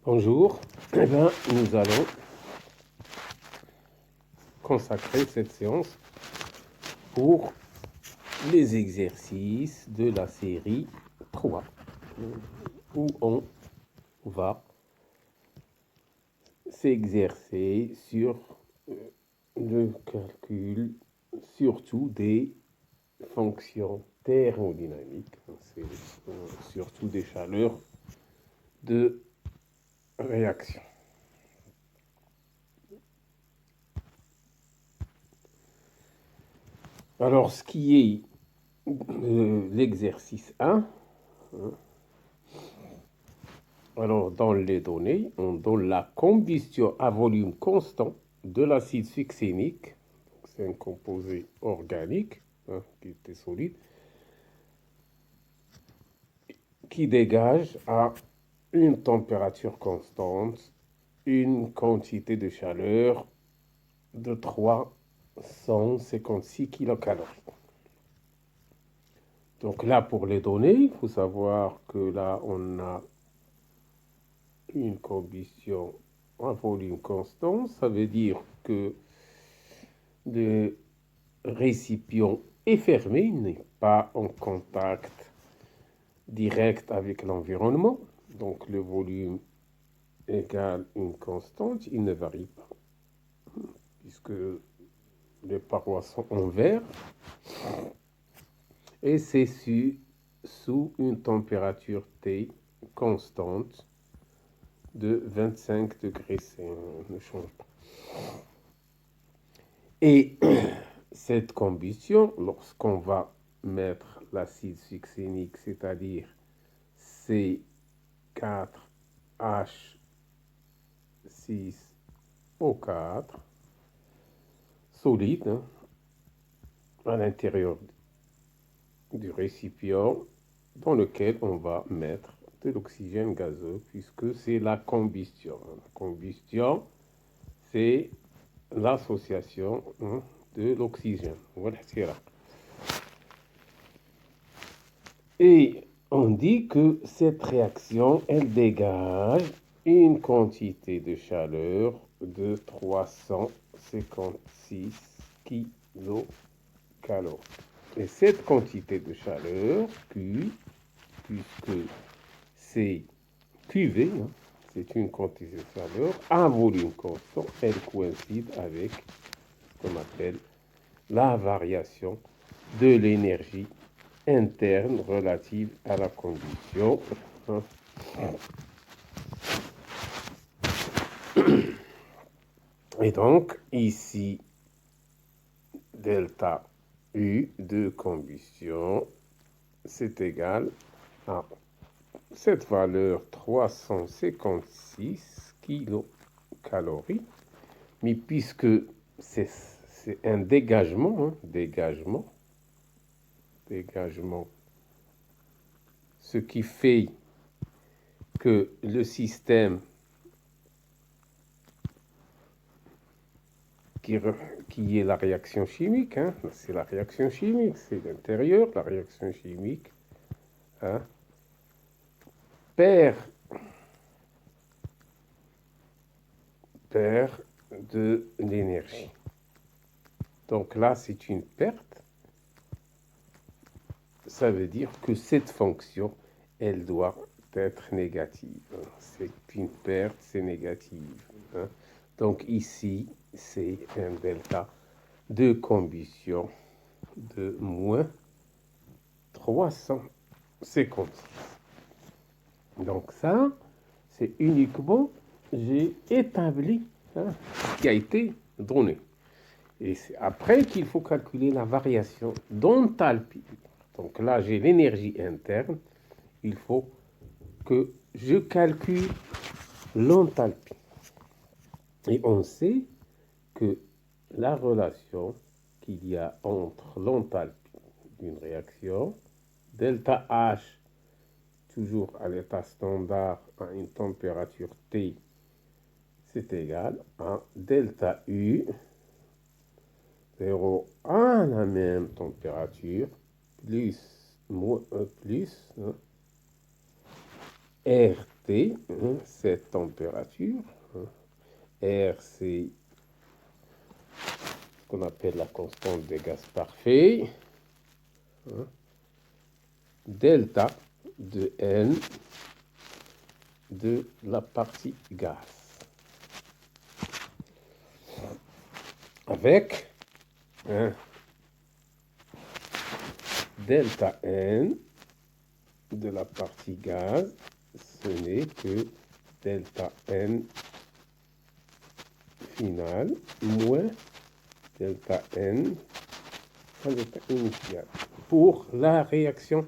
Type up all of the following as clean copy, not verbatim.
Bonjour, nous allons consacrer cette séance pour les exercices de la série 3, où on va s'exercer sur le calcul surtout des fonctions thermodynamiques, c'est surtout des chaleurs de réaction. Alors, ce qui est l'exercice 1, alors dans les données, on donne la combustion à volume constant de l'acide succinique, c'est un composé organique qui était solide, qui dégage à une température constante une quantité de chaleur de 356 kilocalories. Donc là, pour les données, il faut savoir que là, on a une combustion à volume constant. Ça veut dire que le récipient est fermé, il n'est pas en contact direct avec l'environnement. Donc le volume égale une constante, il ne varie pas, puisque les parois sont en verre. Et c'est sous une température T constante de 25 degrés, ça ne change pas. Et cette combustion, lorsqu'on va mettre l'acide succinique, c'est-à-dire C4H6O4, solide, à l'intérieur du récipient dans lequel on va mettre de l'oxygène gazeux, puisque c'est la combustion. La combustion, c'est l'association de l'oxygène. Voilà, c'est là. Et on dit que cette réaction, elle dégage une quantité de chaleur de 356 kilocalories. Et cette quantité de chaleur, Q, puisque c'est QV, c'est une quantité de chaleur à volume constant, elle coïncide avec ce qu'on appelle la variation de l'énergie interne relative à la combustion. Et donc, ici, delta U de combustion, c'est égal à cette valeur 356 kilocalories. Mais puisque c'est un dégagement, ce qui fait que le système qui est la réaction chimique, c'est la réaction chimique, c'est l'intérieur, la réaction chimique, perd de l'énergie. Donc là, c'est une perte. Ça veut dire que cette fonction, elle doit être négative. C'est une perte, c'est négative. Donc ici, c'est un delta de combustion de moins 356. Donc ça, c'est uniquement, j'ai établi ce qui a été donné. Et c'est après qu'il faut calculer la variation d'enthalpie. Donc là, j'ai l'énergie interne. Il faut que je calcule l'enthalpie. Et on sait que la relation qu'il y a entre l'enthalpie d'une réaction, delta H, toujours à l'état standard, à une température T, c'est égal à delta U, 0 à la même température, plus R T, cette température. R, c'est ce qu'on appelle la constante des gaz parfaits. Delta de N de la partie gaz. Avec delta N de la partie gaz, ce n'est que delta N final moins delta N à l'état initial pour la réaction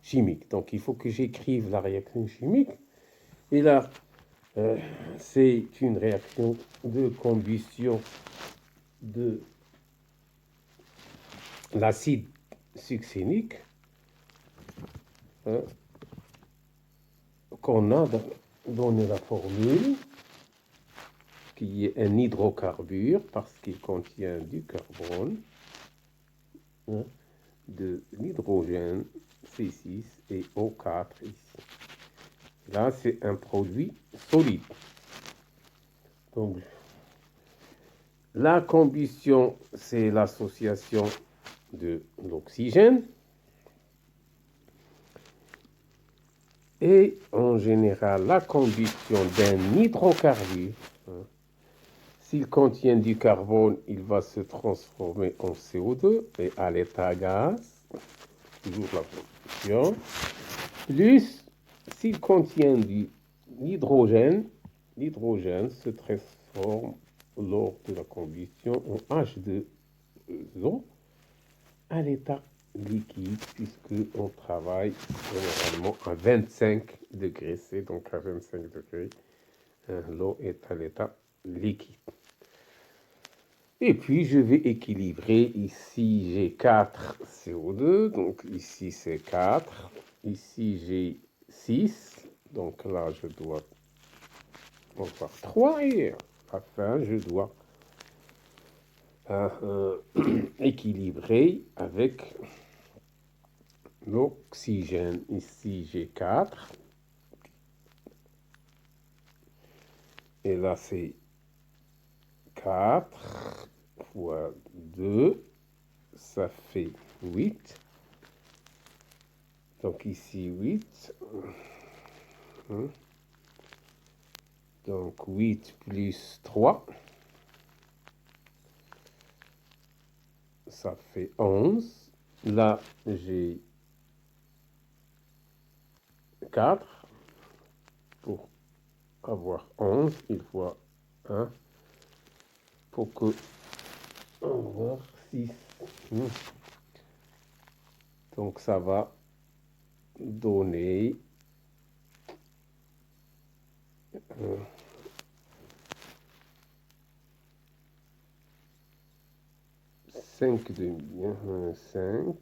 chimique. Donc, il faut que j'écrive la réaction chimique. Et là, c'est une réaction de combustion de l'acide succinique qu'on a donné la formule, qui est un hydrocarbure parce qu'il contient du carbone, de l'hydrogène C6 et O4 ici. Là, c'est un produit solide. Donc, la combustion, c'est l'association de l'oxygène. Et en général, la combustion d'un hydrocarbure, s'il contient du carbone, il va se transformer en CO2 et à l'état gaz, toujours la combustion, plus s'il contient de l'hydrogène, l'hydrogène se transforme lors de la combustion en H2O à l'état liquide, puisque on travaille généralement à 25 degrés C, donc à 25 degrés, l'eau est à l'état liquide. Et puis je vais équilibrer, ici j'ai 4 CO2, donc ici c'est 4, ici j'ai 6, donc là je dois avoir 3 et à la fin je dois équilibrer avec l'oxygène. Ici j'ai 4 et là c'est 4 fois 2, ça fait 8. Donc ici 8. Donc 8 plus 3, ça fait 11. Là, j'ai 4. Pour avoir 11, il faut 1. Pour que avoir 6. Donc ça va donner 5 demi, 5.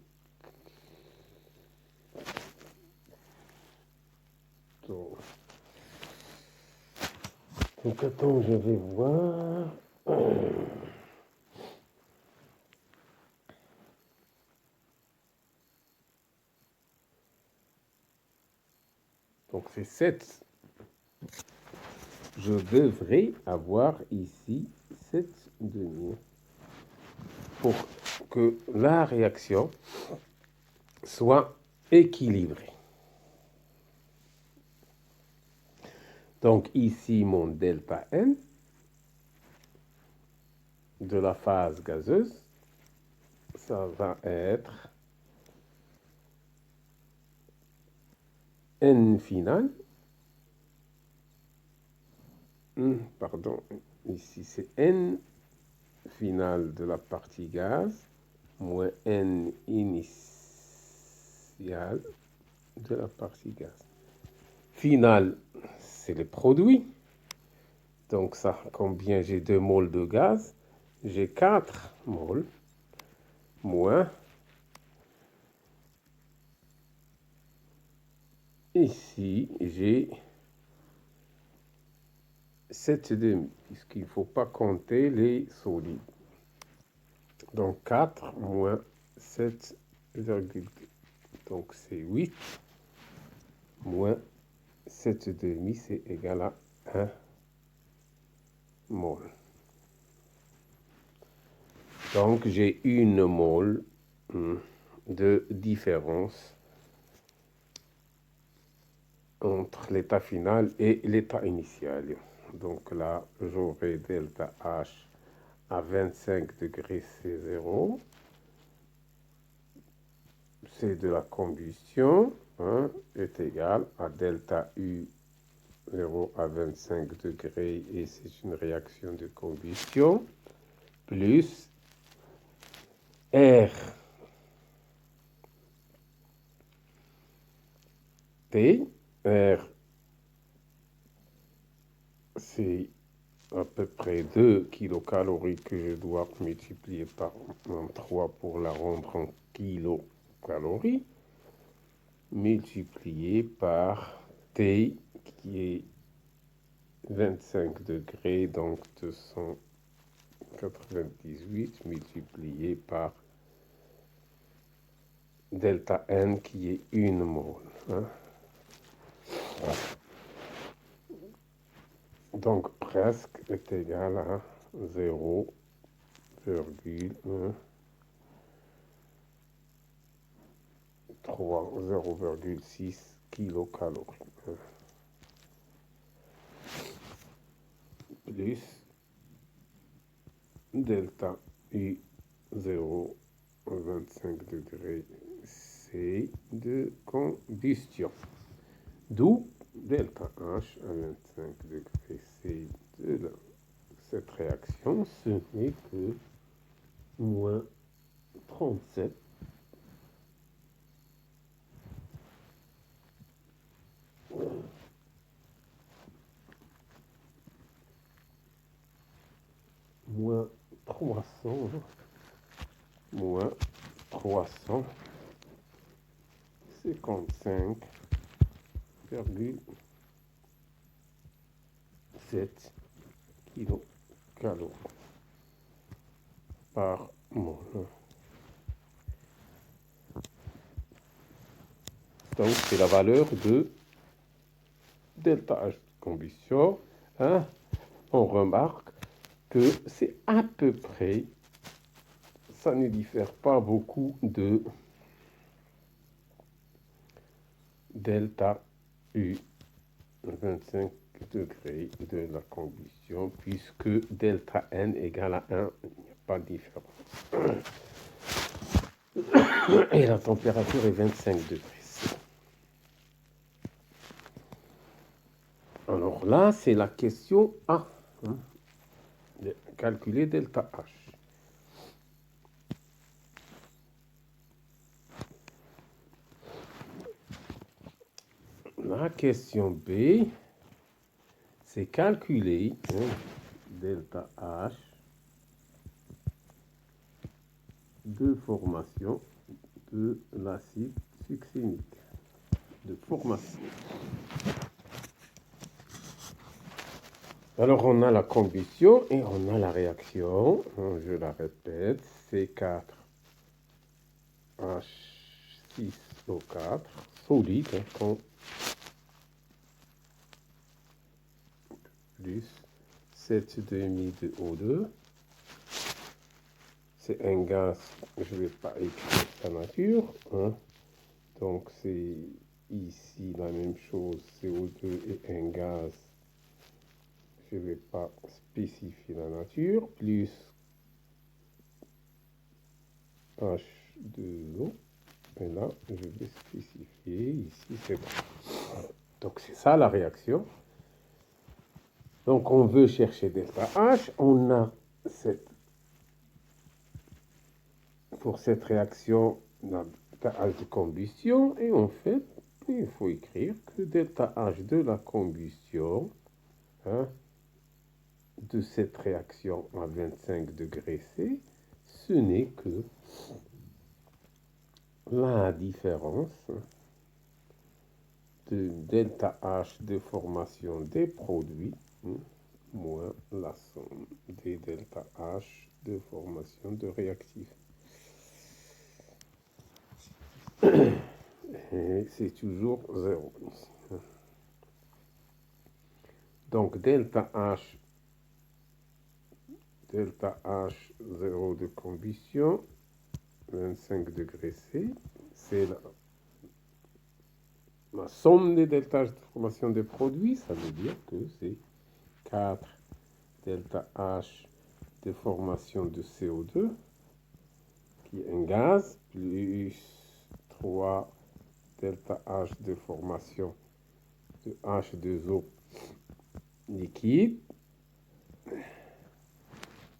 Donc attends, je vais voir. Donc c'est 7. Je devrais avoir ici 7 demi pour que la réaction soit équilibrée. Donc ici mon delta N de la phase gazeuse, ça va être N final. Pardon, ici c'est N final de la partie gaz moins N initial de la partie gaz. Final, c'est le produit. Donc ça, combien j'ai 2 moles de gaz? J'ai 4 moles moins ici j'ai 7,5 puisqu'il ne faut pas compter les solides. Donc 4 moins 7,2. Donc c'est 8 moins 7 demi, c'est égal à 1 mol. Donc, j'ai 1 mol de différence entre l'état final et l'état initial. Donc là, j'aurai delta H à 25 degrés C0. C'est de la combustion, est égal à delta U0 à 25 degrés, et c'est une réaction de combustion, plus R T. R, c'est à peu près 2 kilocalories que je dois multiplier par 3 pour la rendre en kilocalories, multiplié par T qui est 25 degrés, donc 298 multiplié par delta N qui est 1 mol. Donc presque est égal à 0,6 kilocalories. Plus delta U0 à 25 degrés C de combustion. D'où delta H à 25 degrés C de cette réaction, ce n'est que moins 37 moins 300 moins 355,7 kilocalories par mol. Donc c'est la valeur de delta H de combustion. On remarque que c'est à peu près, ça ne diffère pas beaucoup de delta U 25 degrés de la combustion, puisque delta N égale à 1, il n'y a pas de différence. Et la température est 25 degrés. Alors là, c'est la question A, de calculer delta H. La question B, c'est calculer delta H de formation de l'acide succinique. De formation. Alors on a la combustion et on a la réaction. Je la répète, C4H6O4, solide, plus 7,5 de O2. C'est un gaz, je ne vais pas écrire sa nature. Donc c'est ici la même chose, CO2 est un gaz. Je ne vais pas spécifier la nature, plus H2O. Et là, je vais spécifier, ici c'est bon. Donc c'est ça la réaction. Donc on veut chercher delta H, on a pour cette réaction delta H de combustion, et en fait, il faut écrire que delta H de la combustion, de cette réaction à 25 degrés C, ce n'est que la différence de delta H de formation des produits moins la somme des delta H de formation de réactifs. Et c'est toujours 0 ici. Donc, delta H, 0 de combustion, 25 degrés C, c'est la somme des delta H de formation des produits, ça veut dire que c'est 4 delta H de formation de CO2, qui est un gaz, plus 3 delta H de formation de H2O liquide,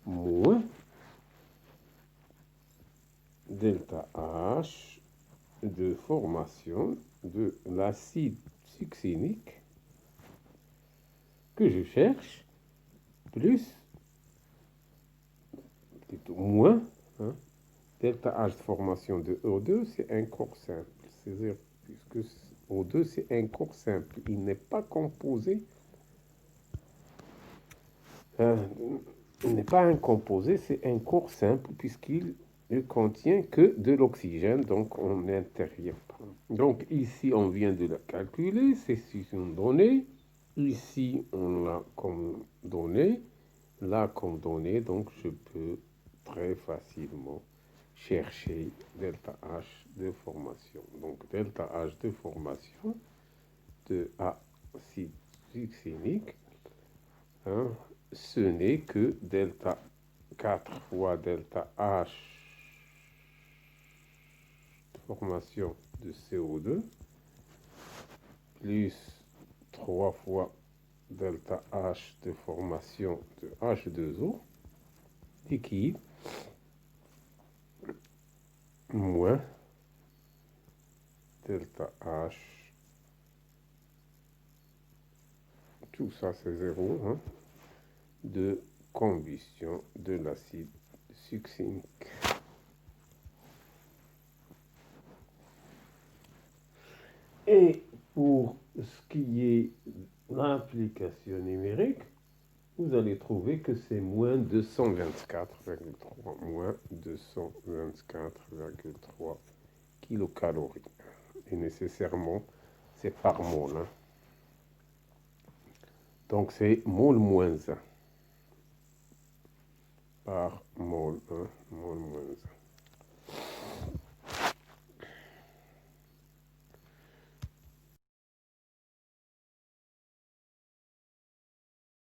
moins delta H de formation de l'acide succinique que je cherche, plus, plutôt moins, hein, delta H de formation de O2, c'est un corps simple. C'est-à-dire, puisque O2, c'est un corps simple. Il n'est pas composé, il n'est pas un composé, c'est un corps simple, puisqu'il ne contient que de l'oxygène, donc on n'intervient pas. Donc ici, on vient de la calculer, c'est une donnée. Ici, on l'a comme donnée. Là, comme donnée, donc je peux très facilement chercher delta H de formation. Donc delta H de formation de acide succinique, hein, ce n'est que delta 4 fois delta H de formation de CO2 plus 3 fois delta H de formation de H2O liquide moins delta H, tout ça c'est 0, hein, de combustion de l'acide succinique. Et pour ce qui est l'application numérique, vous allez trouver que c'est moins 224,3, moins 224,3 kilocalories. Et nécessairement, c'est par mole. Hein. Donc c'est mol moins 1 par mol 1, mol moins